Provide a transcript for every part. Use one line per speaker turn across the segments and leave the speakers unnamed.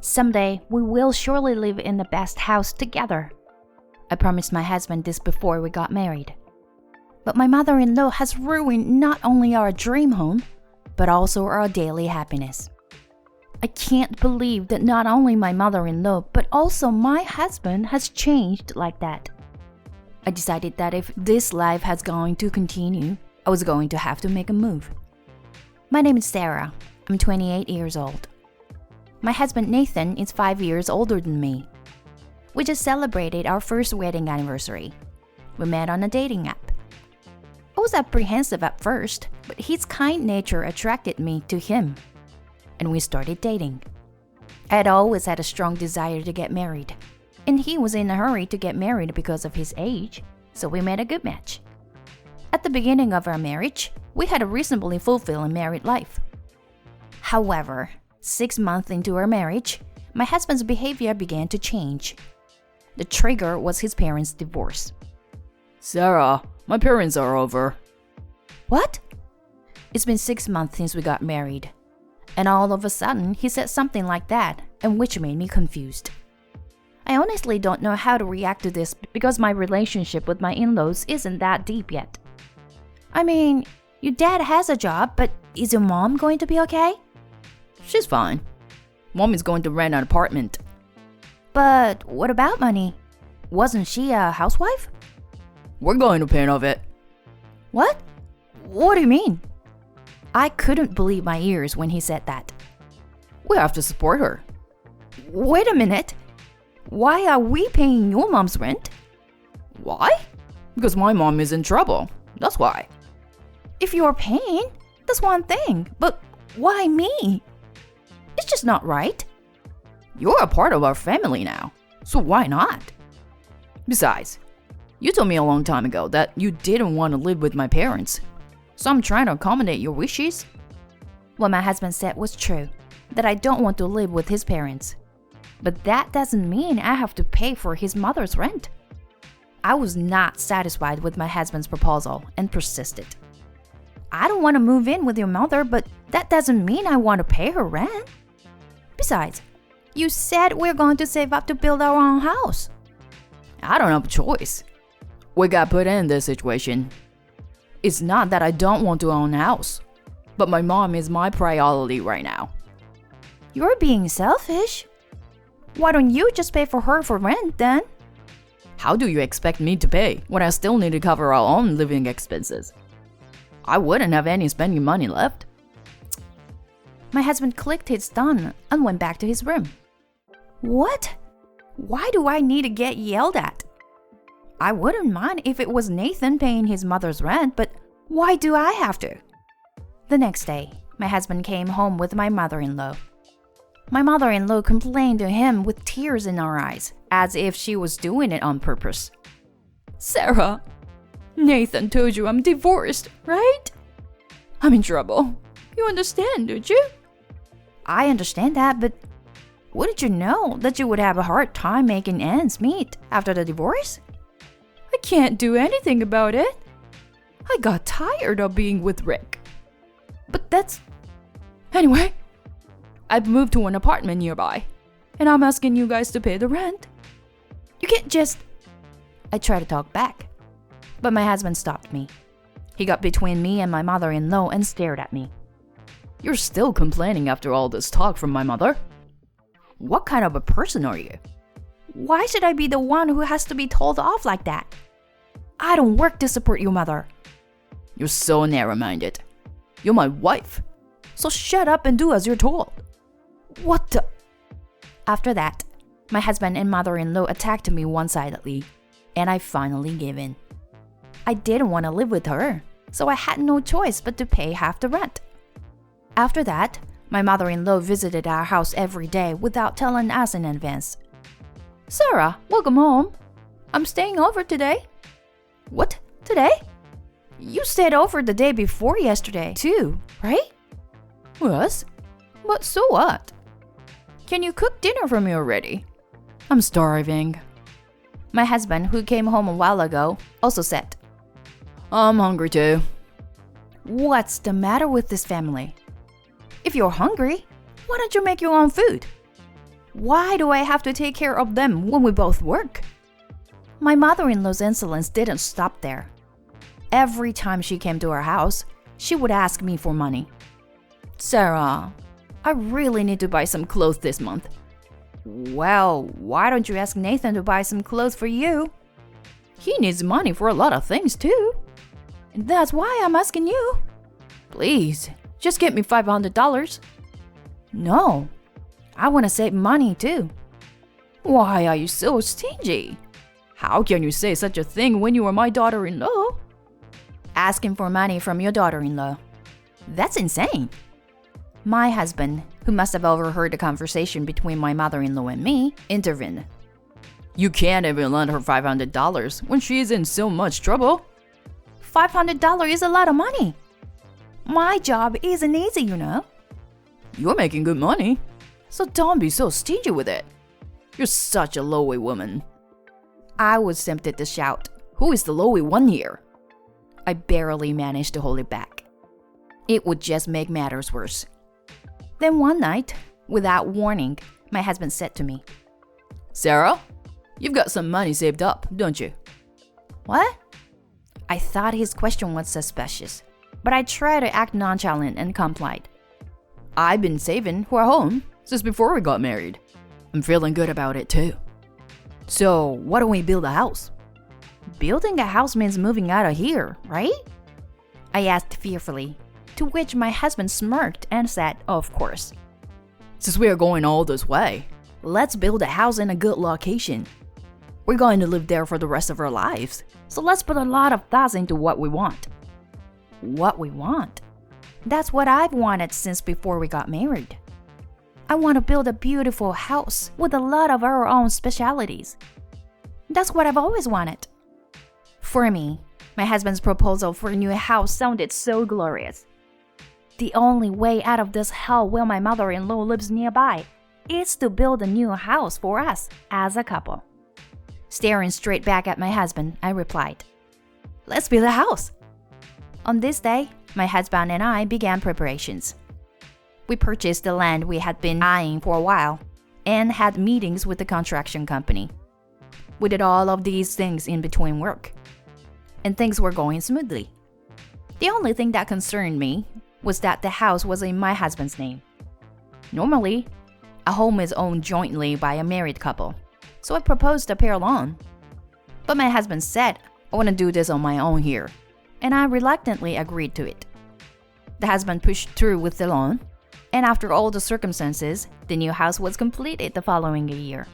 Someday, we will surely live in the best house together. I promised my husband this before we got married. But my mother-in-law has ruined not only our dream home, but also our daily happiness. I can't believe that not only my mother-in-law, but also my husband has changed like that. I decided that if this life has going to continue, I was going to have to make a move. My name is Sarah. I'm 28 years old. My husband Nathan is 5 years older than me. We just celebrated our first wedding anniversary. We met on a dating app. I was apprehensive at first, but his kind nature attracted me to him, and we started dating. I had always had a strong desire to get married, and he was in a hurry to get married because of his age, so we made a good match. At the beginning of our marriage, we had a reasonably fulfilling married life. However, 6 months into our marriage, my husband's behavior began to change. The trigger was his parents' divorce.
Sarah, my parents are over.
What? It's been 6 months since we got married. And all of a sudden, he said something like that, and which made me confused. I honestly don't know how to react to this because my relationship with my in-laws isn't that deep yet. I mean, your dad has a job, but is your mom going to be okay?
She's fine. Mom is going to rent an apartment.
But what about money? Wasn't she a housewife?
We're going to pay off it.
What? What do you mean? I couldn't believe my ears when he said that.
We have to support her.
Wait a minute. Why are we paying your mom's rent?
Why? Because my mom is in trouble. That's why.
If you're paying, that's one thing. But why me? It's just not right.
You're a part of our family now, so why not? Besides, you told me a long time ago that you didn't want to live with my parents, so I'm trying to accommodate your wishes.
What my husband said was true, that I don't want to live with his parents. But that doesn't mean I have to pay for his mother's rent. I was not satisfied with my husband's proposal and persisted. I don't want to move in with your mother, but that doesn't mean I want to pay her rent. Besides, you said we're going to save up to build our own house.
I don't have a choice. We got put in this situation. It's not that I don't want to own a house, but my mom is my priority right now.
You're being selfish. Why don't you just pay for her for rent then?
How do you expect me to pay when I still need to cover our own living expenses? I wouldn't have any spending money left.
My husband clicked his thumb and went back to his room. What? Why do I need to get yelled at? I wouldn't mind if it was Nathan paying his mother's rent, but why do I have to? The next day, my husband came home with my mother-in-law. My mother-in-law complained to him with tears in her eyes, as if she was doing it on purpose.
Sarah, Nathan told you I'm divorced, right? I'm in trouble. You understand, don't you?
I understand that, but wouldn't you know that you would have a hard time making ends meet after the divorce?
I can't do anything about it. I got tired of being with Rick. But Anyway, I've moved to an apartment nearby, and I'm asking you guys to pay the rent. You can't just...
I tried to talk back, but my husband stopped me. He got between me and my mother-in-law and stared at me.
You're still complaining after all this talk from my mother? What kind of a person are you?
Why should I be the one who has to be told off like that? I don't work to support your mother.
You're so narrow-minded. You're my wife. So shut up and do as you're told.
What the... After that, my husband and mother-in-law attacked me one-sidedly, and I finally gave in. I didn't want to live with her, so I had no choice but to pay half the rent. After that, my mother-in-law visited our house every day without telling us in advance.
Sarah, welcome home. I'm staying over today.
What? Today? You stayed over the day before yesterday, too, right?
Yes. But so what? Can you cook dinner for me already? I'm starving.
My husband, who came home a while ago, also said,
I'm hungry too.
What's the matter with this family? If you're hungry, why don't you make your own food?
Why do I have to take care of them when we both work?
My mother-in-law's insolence didn't stop there. Every time she came to our house, she would ask me for money.
Sarah, I really need to buy some clothes this month.
Well, why don't you ask Nathan to buy some clothes for you?
He needs money for a lot of things too. And that's why I'm asking you. Please, just get me $500.
No, I want to save money too.
Why are you so stingy? How can you say such a thing when you are my daughter-in-law?
Asking for money from your daughter-in-law. That's insane. My husband, who must have overheard the conversation between my mother-in-law and me, intervened.
You can't even lend her $500 when she's in so much trouble.
$500 is a lot of money. My job isn't easy, you know.
You're making good money, so don't be so stingy with it. You're such a lowy woman.
I was tempted to shout,
Who is the lowy one here?
I barely managed to hold it back. It would just make matters worse. Then one night, without warning, my husband said to me,
Sarah, you've got some money saved up, don't you?
What? I thought his question was suspicious, but I tried to act nonchalant and complied.
I've been saving for a home since before we got married. I'm feeling good about it too. So, why don't we build a house?
Building a house means moving out of here, right? I asked fearfully, to which my husband smirked and said, of course.
Since we are going all this way, let's build a house in a good location. We're going to live there for the rest of our lives, so let's put a lot of thoughts into what we want.
What we want? That's what I've wanted since before we got married. I want to build a beautiful house with a lot of our own specialities. That's what I've always wanted. For me, my husband's proposal for a new house sounded so glorious. The only way out of this hell while my mother-in-law lives nearby is to build a new house for us as a couple. Staring straight back at my husband, I replied, Let's build a house. On this day, my husband and I began preparations. We purchased the land we had been eyeing for a while and had meetings with the construction company. We did all of these things in between work, and things were going smoothly. The only thing that concerned me was that the house was in my husband's name. Normally, a home is owned jointly by a married couple, so I proposed a pair loan. But my husband said, I want to do this on my own here, and I reluctantly agreed to it. The husband pushed through with the loan, and after all the circumstances, the new house was completed the following year.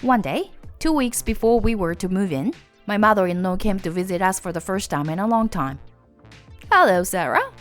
One day, 2 weeks before we were to move in, my mother-in-law came to visit us for the first time in a long time.
Hello, Sarah.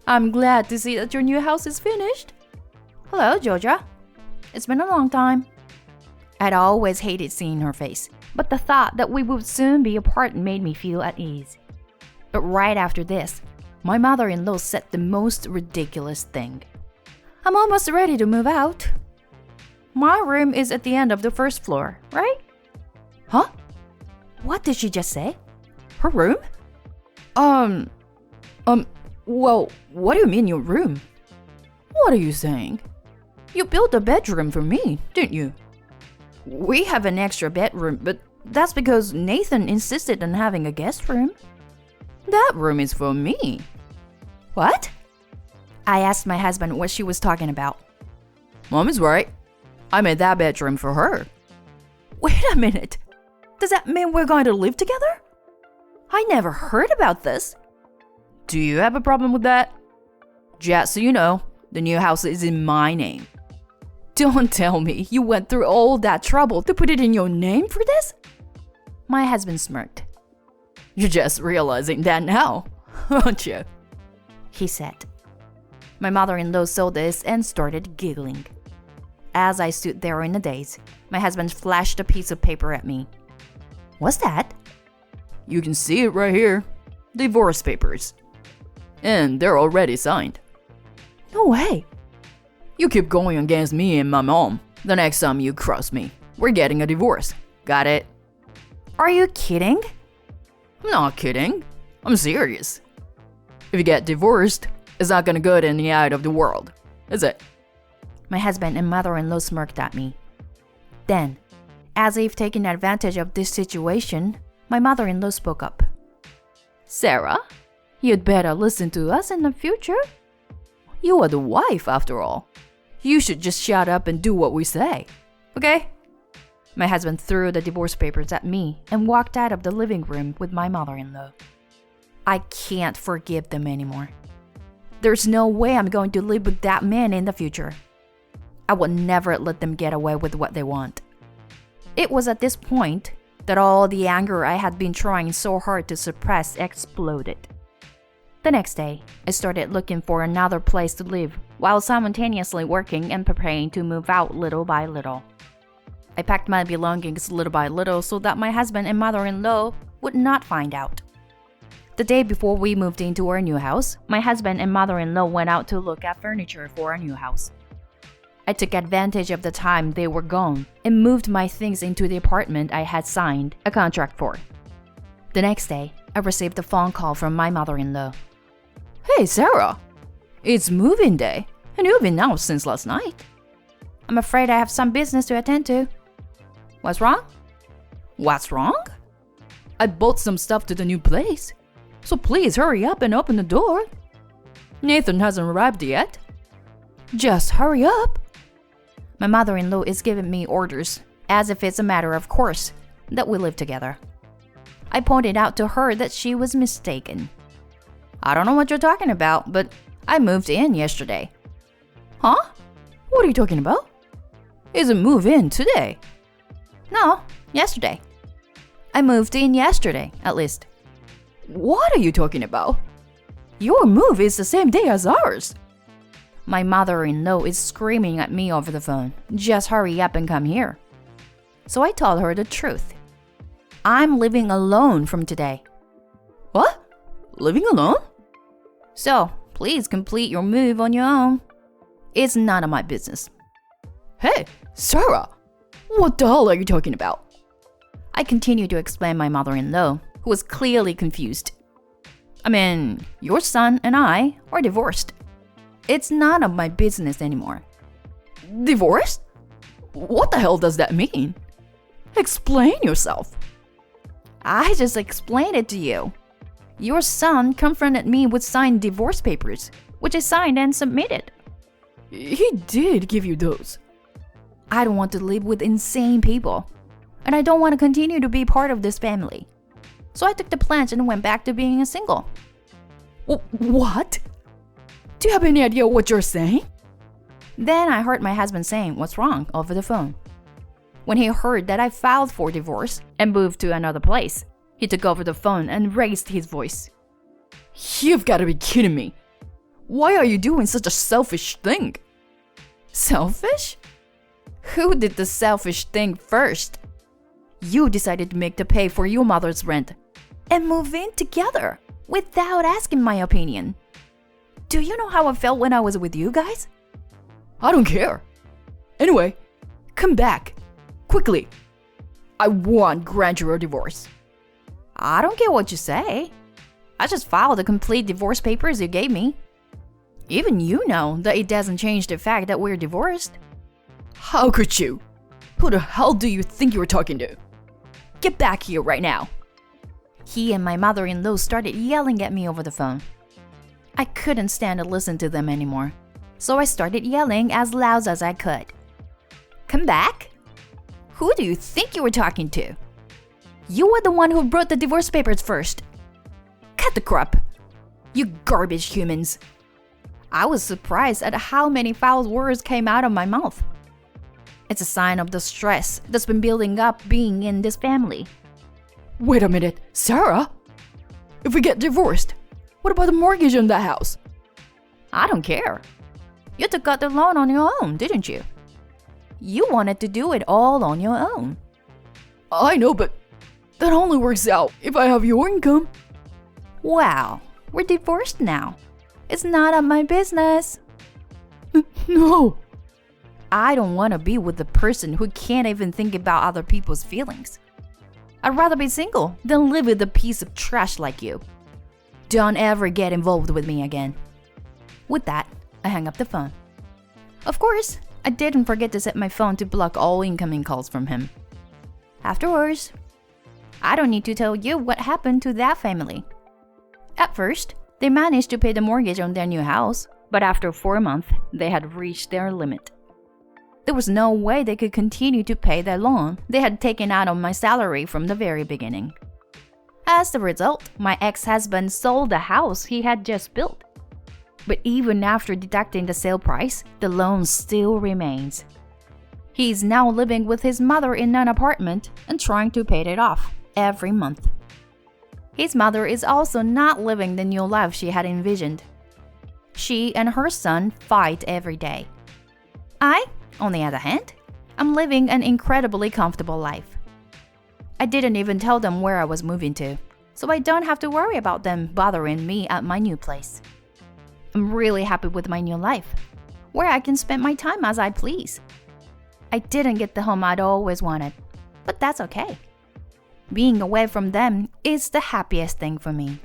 I'm glad to see that your new house is finished.
Hello, Georgia. It's been a long time. I'd always hated seeing her face, but the thought that we would soon be apart made me feel at ease. But right after this, my mother-in-law said the most ridiculous thing.
I'm almost ready to move out.
My room is at the end of the first floor, right?
Huh?
What did she just say?
Her room? Well, what do you mean your room? What are you saying? You built a bedroom for me, didn't you?
We have an extra bedroom, but that's because Nathan insisted on having a guest room.
That room is for me.
What? I asked my husband what she was talking about.
Mom is right. I made that bedroom for her.
Wait a minute. Does that mean we're going to live together? I never heard about this.
Do you have a problem with that? Just so you know, the new house is in my name.
Don't tell me you went through all that trouble to put it in your name for this? My husband smirked.
You're just realizing that now, aren't you?
He said. My mother-in-law saw this and started giggling. As I stood there in a daze, my husband flashed a piece of paper at me. What's that?
You can see it right here. Divorce papers. And they're already signed.
No way.
You keep going against me and my mom. The next time you cross me, we're getting a divorce. Got it?
Are you kidding?
I'm not kidding. I'm serious. If you get divorced, it's not gonna good in the eye of the world, is it?
My husband and mother-in-law smirked at me. Then, as if taking advantage of this situation, my mother-in-law spoke up.
Sarah, you'd better listen to us in the future. You are the wife, after all. You should just shut up and do what we say, okay?
My husband threw the divorce papers at me and walked out of the living room with my mother-in-law. I can't forgive them anymore. There's no way I'm going to live with that man in the future. I would never let them get away with what they want. It was at this point that all the anger I had been trying so hard to suppress exploded. The next day, I started looking for another place to live while simultaneously working and preparing to move out little by little. I packed my belongings little by little so that my husband and mother-in-law would not find out. The day before we moved into our new house, my husband and mother-in-law went out to look at furniture for our new house. I took advantage of the time they were gone and moved my things into the apartment I had signed a contract for. The next day, I received a phone call from my mother-in-law.
Hey, Sarah, it's move-in day, and you've been out since last night.
I'm afraid I have some business to attend to. What's wrong?
What's wrong? I bought some stuff to the new place, so please hurry up and open the door. Nathan hasn't arrived yet. Just hurry up.
My mother-in-law is giving me orders, as if it's a matter of course, that we live together. I pointed out to her that she was mistaken.
I don't know what you're talking about, but I moved in yesterday.
Huh?
What are you talking about? Is a move in today?
No, yesterday. I moved in yesterday, at least.
What are you talking about? Your move is the same day as ours.
My mother-in-law is screaming at me over the phone. Just hurry up and come here. So I told her the truth. I'm living alone from today.
What? Living alone?
So, please complete your move on your own. It's none of my business.
Hey, Sarah, what the hell are you talking about?
I continued to explain my mother-in-law, who was clearly confused. I mean, your son and I are divorced. It's none of my business anymore.
Divorced? What the hell does that mean? Explain yourself.
I just explained it to you. Your son confronted me with signed divorce papers, which I signed and submitted.
He did give you those.
I don't want to live with insane people, and I don't want to continue to be part of this family. So I took the plunge and went back to being a single.
What? Do you have any idea what you're saying?
Then I heard my husband saying what's wrong over the phone. When he heard that I filed for divorce and moved to another place, he took over the phone and raised his voice.
You've got to be kidding me. Why are you doing such a selfish thing?
Selfish? Who did the selfish thing first? You decided to make the pay for your mother's rent and move in together without asking my opinion. Do you know how I felt when I was with you guys?
I don't care. Anyway, come back. Quickly. I want grant your divorce.
I don't care what you say. I just filed the complete divorce papers you gave me. Even you know that it doesn't change the fact that we're divorced.
How could you? Who the hell do you think you're talking to? Get back here right now.
He and my mother-in-law started yelling at me over the phone. I couldn't stand to listen to them anymore, so I started yelling as loud as I could. Come back? Who do you think you were talking to? You were the one who brought the divorce papers first. Cut the crap. You garbage humans. I was surprised at how many foul words came out of my mouth. It's a sign of the stress that's been building up being in this family.
Wait a minute, Sarah? If we get divorced, what about the mortgage on that house?
I don't care. You took out the loan on your own, didn't you? You wanted to do it all on your own.
I know, but that only works out if I have your income.
Wow, we're divorced now. It's none of my business.
No.
I don't want to be with the person who can't even think about other people's feelings. I'd rather be single than live with a piece of trash like you. Don't ever get involved with me again. With that, I hung up the phone. Of course, I didn't forget to set my phone to block all incoming calls from him. Afterwards, I don't need to tell you what happened to that family. At first, they managed to pay the mortgage on their new house, but after 4 months, they had reached their limit. There was no way they could continue to pay their loan they had taken out of my salary from the very beginning. As a result, my ex-husband sold the house he had just built. But even after deducting the sale price, the loan still remains. He is now living with his mother in an apartment and trying to pay it off every month. His mother is also not living the new life she had envisioned. She and her son fight every day. I, on the other hand, am living an incredibly comfortable life. I didn't even tell them where I was moving to, so I don't have to worry about them bothering me at my new place. I'm really happy with my new life, where I can spend my time as I please. I didn't get the home I'd always wanted, but that's okay. Being away from them is the happiest thing for me.